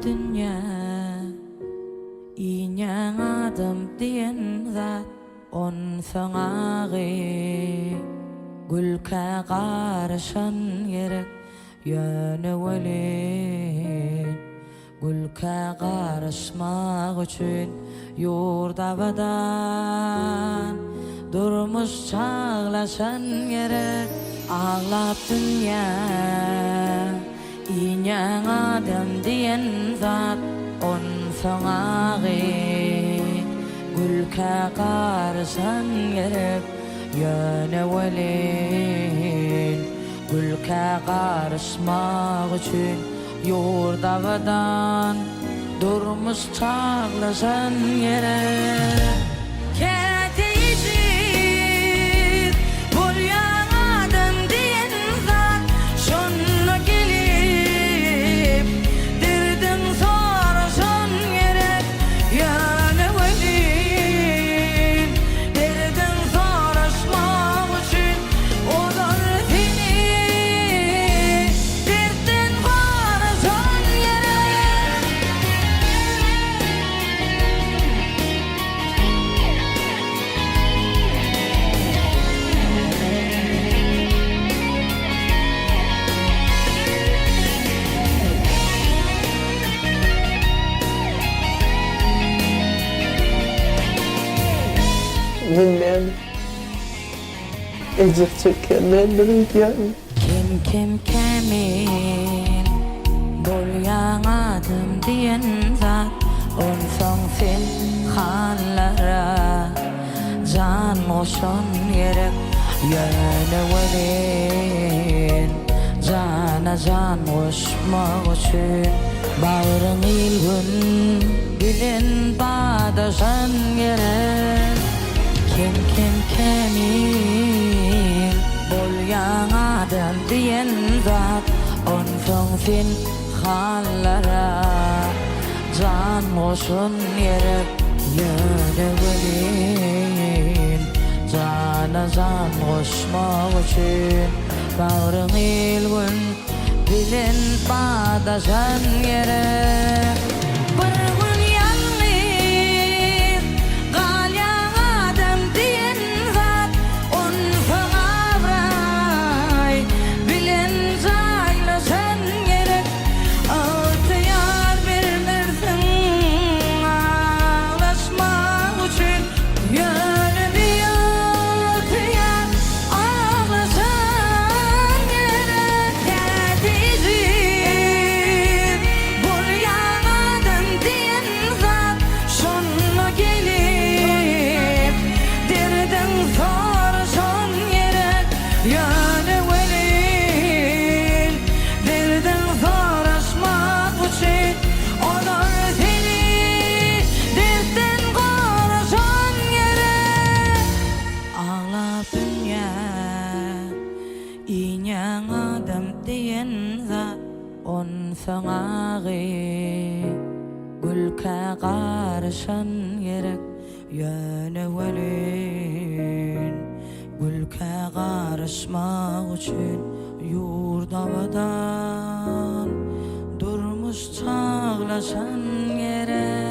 dünya İğnen adam diyen zat on sanağı Gülke karışan gerek yönü velin Gülke karışmak için yurda vadan Durmuş çağlaşan gerek ağlap dünya İğnen adam diyen zat on sanağı Gülke karışan gerek yöne velin Gülke karışmak için yurda vadan Durmuş çağlaşan gerek Bilmem. Ezip çekenlerdir yani. Kim kemin Bolyan adım diyen zat On son sen hallara Can moşon yerek Yöne velin Cana can koşmak için Bağrın ilgün Bilin bağdaşan gerek Kim kemin Bolyan adam diyen zat On son sen hallara Can koşun yerek Yöne velin Cana can koşmak için Bağrın ilgün Bilin bağdaşan gerek İğnen adam diyen zat on sanağı Gülke karışan gerek yöne velin Gülke karışmak için yurda vadan Durmuş çağlaşan gerek